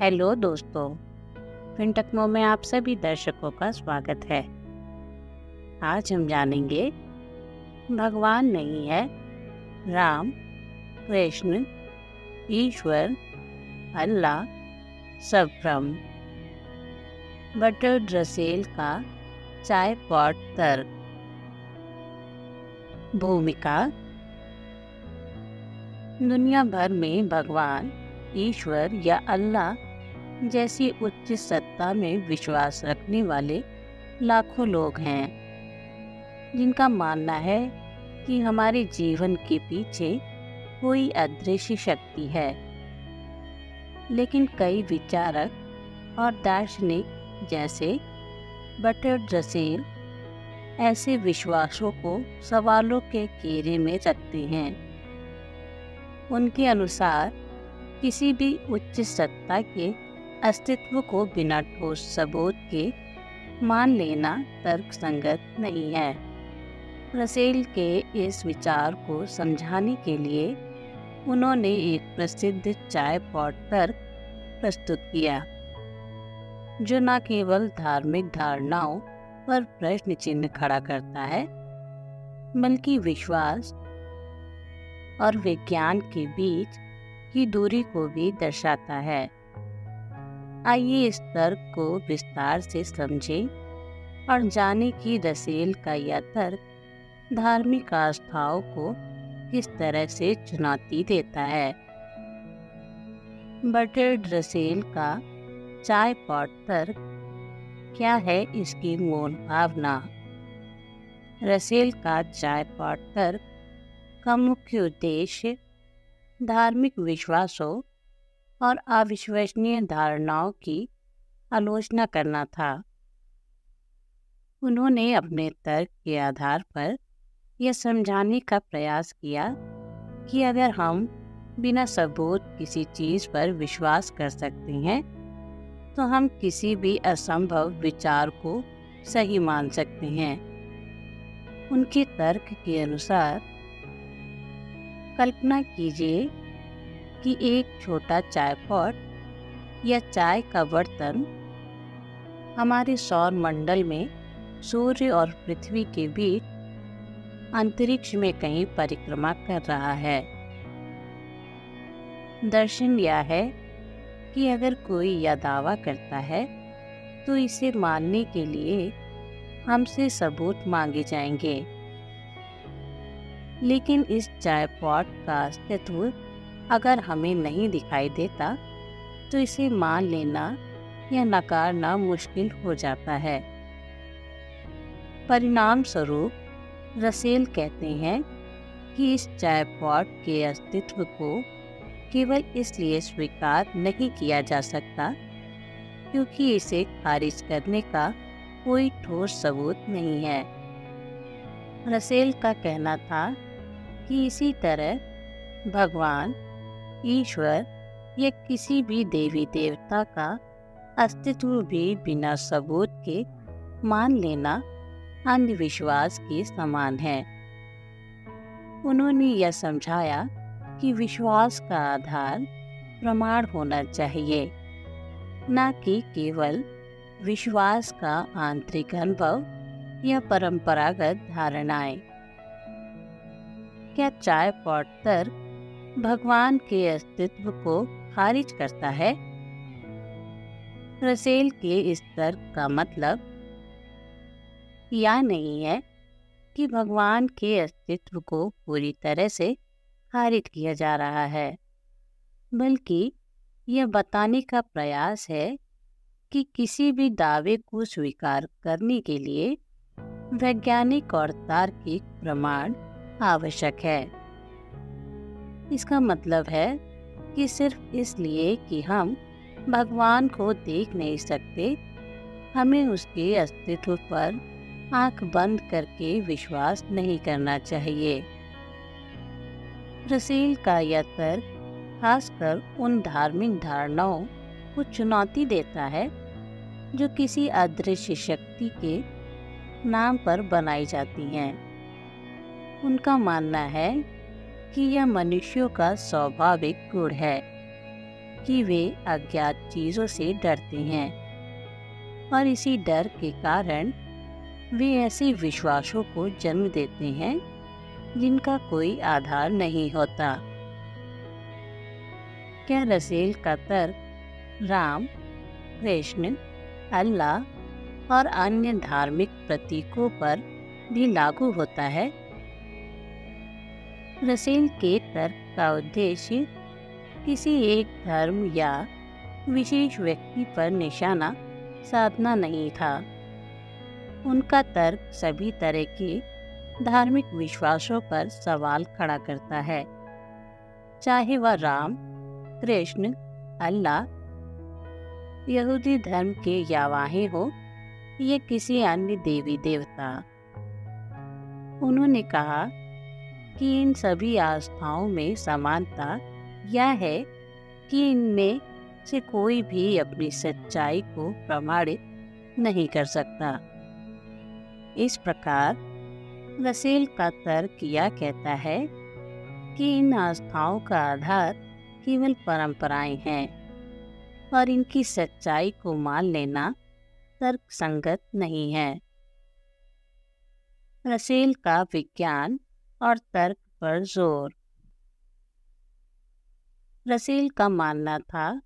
Hello दोस्तों, फिनटेक्नो में आप सभी दर्शकों का स्वागत है। आज हम जानेंगे भगवान नहीं है, राम, कृष्ण, ईश्वर, अल्लाह, सब ब्रह्म। बर्ट्रांड रसेल का चाय पॉट तर्क। भूमिका। दुनिया भर में भगवान, ईश्वर या अल्लाह जैसी उच्च सत्ता में विश्वास रखने वाले लाखों लोग हैं, जिनका मानना है कि हमारे जीवन के पीछे कोई अदृश्य शक्ति है। लेकिन कई विचारक और दार्शनिक जैसे बर्ट्रांड रसेल ऐसे विश्वासों को सवालों के घेरे में रखते हैं। उनके अनुसार किसी भी उच्च सत्ता के अस्तित्व को बिना ठोस सबूत के मान लेना तर्कसंगत नहीं है। रसेल के इस विचार को समझाने के लिए उन्होंने एक प्रसिद्ध चाय पॉट तर्क प्रस्तुत किया, जो न केवल धार्मिक धारणाओं पर प्रश्न चिन्ह खड़ा करता है, बल्कि विश्वास और विज्ञान के बीच की दूरी को भी दर्शाता है। आइए इस तर्क को विस्तार से समझें और जानें कि रसेल का यह तर्क धार्मिक आस्थाओं को किस तरह से चुनौती देता है। बर्ट्रांड रसेल का चाय पॉट तर्क क्या है, इसकी मूल भावना। रसेल का चाय पॉट तर्क का मुख्य उद्देश्य धार्मिक विश्वासों और अविश्वसनीय धारणाओं की आलोचना करना था। उन्होंने अपने तर्क के आधार पर यह समझाने का प्रयास किया कि अगर हम बिना सबूत किसी चीज़ पर विश्वास कर सकते हैं, तो हम किसी भी असंभव विचार को सही मान सकते हैं। उनके तर्क के अनुसार कल्पना कीजिए कि एक छोटा चाय पॉट या चाय का बर्तन हमारे सौर मंडल में सूर्य और पृथ्वी के बीच अंतरिक्ष में कहीं परिक्रमा कर रहा है। दर्शन यह है कि अगर कोई यह दावा करता है, तो इसे मानने के लिए हमसे सबूत मांगे जाएंगे। लेकिन इस चाय पॉट का अस्तित्व अगर हमें नहीं दिखाई देता, तो इसे मान लेना या नकारना मुश्किल हो जाता है। परिणाम स्वरूप रसेल कहते हैं कि इस चाय पॉट के अस्तित्व को केवल इसलिए स्वीकार नहीं किया जा सकता क्योंकि इसे खारिज करने का कोई ठोस सबूत नहीं है। रसेल का कहना था कि इसी तरह भगवान, ईश्वर या किसी भी देवी देवता का अस्तित्व भी बिना सबूत के मान लेना अंधविश्वास के समान है। उन्होंने यह समझाया कि विश्वास का आधार प्रमाण होना चाहिए, न कि केवल विश्वास का आंतरिक अनुभव या परंपरागत धारणाएं। क्या चाय पॉट तर्क भगवान के अस्तित्व को खारिज करता है? रसेल के इस तर्क का मतलब यह नहीं है कि भगवान के अस्तित्व को पूरी तरह से खारिज किया जा रहा है, बल्कि यह बताने का प्रयास है कि किसी भी दावे को स्वीकार करने के लिए वैज्ञानिक और तार्किक प्रमाण आवश्यक है। इसका मतलब है कि सिर्फ इसलिए कि हम भगवान को देख नहीं सकते, हमें उसके अस्तित्व पर आंख बंद करके विश्वास नहीं करना चाहिए। रसेल का यह तर्क खासकर उन धार्मिक धारणाओं को चुनौती देता है जो किसी अदृश्य शक्ति के नाम पर बनाई जाती हैं। उनका मानना है कि यह मनुष्यों का स्वाभाविक गुण है कि वे अज्ञात चीज़ों से डरते हैं और इसी डर के कारण वे ऐसे विश्वासों को जन्म देते हैं जिनका कोई आधार नहीं होता। क्या रसेल का तर्क राम, कृष्ण, अल्लाह और अन्य धार्मिक प्रतीकों पर भी लागू होता है? रसेल के तर्क का उद्देश्य किसी एक धर्म या विशेष व्यक्ति पर निशाना साधना नहीं था। उनका तर्क सभी तरह के धार्मिक विश्वासों पर सवाल खड़ा करता है, चाहे वह राम, कृष्ण, अल्लाह, यहूदी धर्म के यावाहे हो या किसी अन्य देवी देवता। उन्होंने कहा कि इन सभी आस्थाओं में समानता यह है कि इनमें से कोई भी अपनी सच्चाई को प्रमाणित नहीं कर सकता। इस प्रकार रसेल का तर्क यह कहता है कि इन आस्थाओं का आधार केवल परंपराएं हैं और इनकी सच्चाई को मान लेना तर्कसंगत नहीं है। रसेल का विज्ञान और तर्क पर जोर। रसेल का मानना था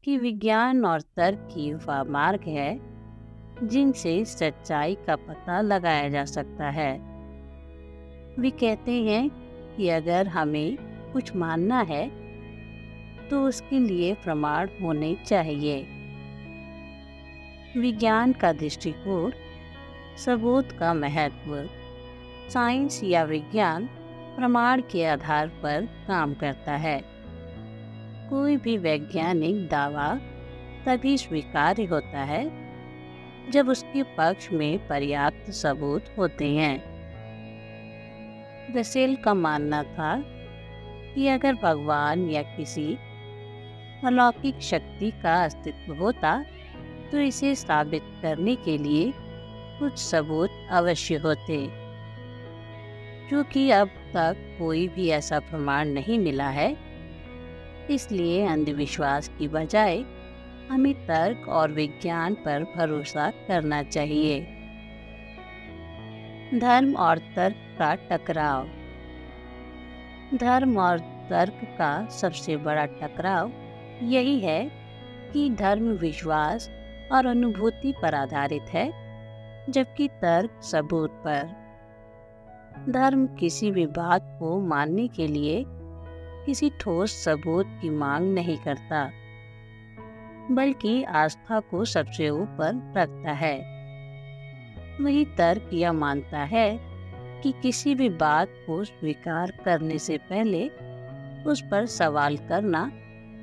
कि विज्ञान और तर्क ही वह मार्ग है जिनसे सच्चाई का पता लगाया जा सकता है। वे कहते हैं कि अगर हमें कुछ मानना है तो उसके लिए प्रमाण होने चाहिए। विज्ञान का दृष्टिकोण, सबूत का महत्व। साइंस या विज्ञान प्रमाण के आधार पर काम करता है। कोई भी वैज्ञानिक दावा तभी स्वीकार्य होता है जब उसके पक्ष में पर्याप्त सबूत होते हैं। रसेल का मानना था कि अगर भगवान या किसी अलौकिक शक्ति का अस्तित्व होता तो इसे साबित करने के लिए कुछ सबूत अवश्य होते, क्योंकि अब तक कोई भी ऐसा प्रमाण नहीं मिला है। इसलिए अंधविश्वास की बजाय हमें तर्क और विज्ञान पर भरोसा करना चाहिए। धर्म और तर्क का टकराव। धर्म और तर्क का सबसे बड़ा टकराव यही है कि धर्म विश्वास और अनुभूति पर आधारित है, जबकि तर्क सबूत पर। धर्म किसी भी बात को मानने के लिए किसी ठोस सबूत की मांग नहीं करता, बल्कि आस्था को सबसे ऊपर रखता है। वही तर्क यह मानता है कि किसी भी बात को स्वीकार करने से पहले उस पर सवाल करना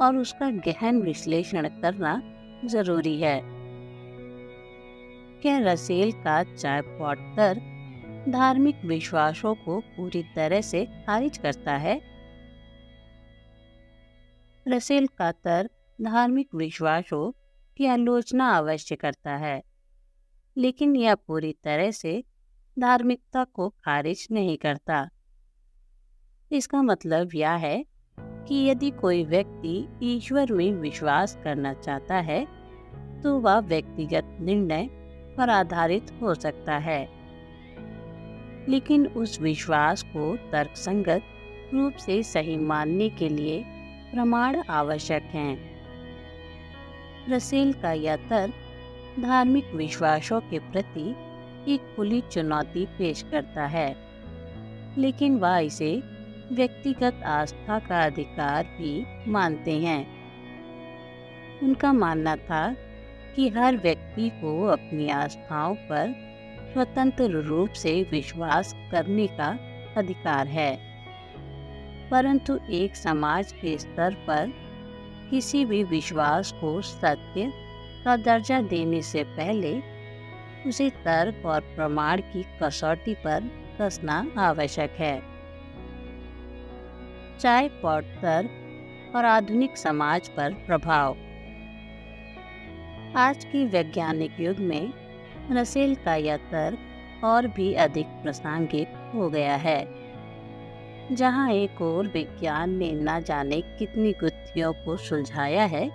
और उसका गहन विश्लेषण करना जरूरी है। क्या रसेल का चाय पॉट तर्क धार्मिक विश्वासों को पूरी तरह से खारिज करता है? रसेल का तर्क धार्मिक विश्वासों की आलोचना अवश्य करता है, लेकिन यह पूरी तरह से धार्मिकता को खारिज नहीं करता। इसका मतलब यह है कि यदि कोई व्यक्ति ईश्वर में विश्वास करना चाहता है तो वह व्यक्तिगत निर्णय पर आधारित हो सकता है, लेकिन उस विश्वास को तर्कसंगत रूप से सही मानने के लिए प्रमाण आवश्यक हैं। रसेल का यह तर्क धार्मिक विश्वासों के प्रति एक खुली चुनौती पेश करता है, लेकिन वह इसे व्यक्तिगत आस्था का अधिकार भी मानते हैं। उनका मानना था कि हर व्यक्ति को अपनी आस्थाओं पर स्वतंत्र रूप से विश्वास करने का अधिकार है, परंतु एक समाज के स्तर पर किसी भी विश्वास को सत्य का दर्जा देने से पहले उसे तर्क और प्रमाण की कसौटी पर कसना आवश्यक है। चाय पॉट तर्क और आधुनिक समाज पर प्रभाव। आज के वैज्ञानिक युग में रसेल का यह तर्क और भी अधिक प्रासंगिक हो गया है। जहाँ एक ओर विज्ञान ने न जाने कितनी गुत्थियों को सुलझाया है,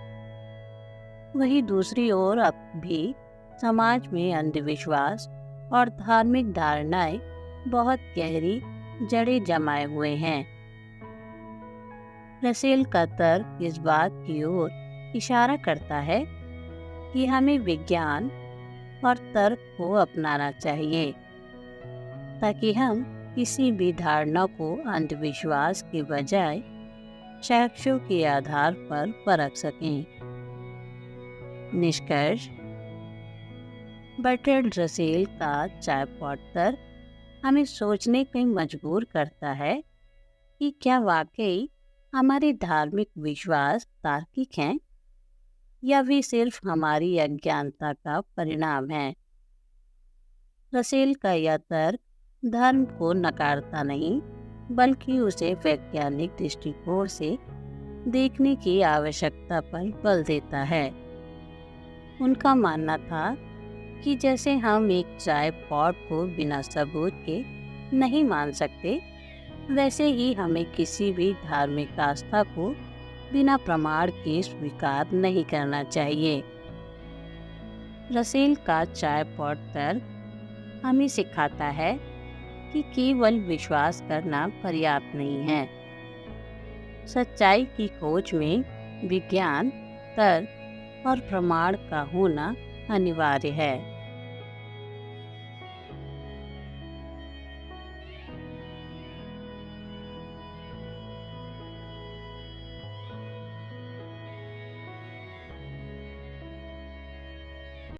वहीं दूसरी ओर अब भी समाज में अंधविश्वास और धार्मिक धारणाएं बहुत गहरी जड़ें जमाए हुए हैं। रसेल का तर्क इस बात की ओर इशारा करता है कि हमें विज्ञान और तर्क को अपनाना चाहिए ताकि हम किसी भी धारणा को अंधविश्वास के बजाय साक्ष्यों के आधार पर परख सकें। निष्कर्ष, बर्ट्रैंड रसेल का चायपॉट तर्क हमें सोचने पर मजबूर करता है कि क्या वाकई हमारे धार्मिक विश्वास तार्किक हैं या वे सिर्फ हमारी अज्ञानता का परिणाम है। रसेल का यह तर्क धर्म को नकारता नहीं, बल्कि उसे वैज्ञानिक दृष्टिकोण से देखने की आवश्यकता पर बल देता है। उनका मानना था कि जैसे हम एक चाय पॉट को बिना सबूत के नहीं मान सकते, वैसे ही हमें किसी भी धार्मिक आस्था को बिना प्रमाण के स्वीकार नहीं करना चाहिए। रसेल का चाय पॉट तर्क हमें सिखाता है कि केवल विश्वास करना पर्याप्त नहीं है। सच्चाई की खोज में विज्ञान, तर्क और प्रमाण का होना अनिवार्य है।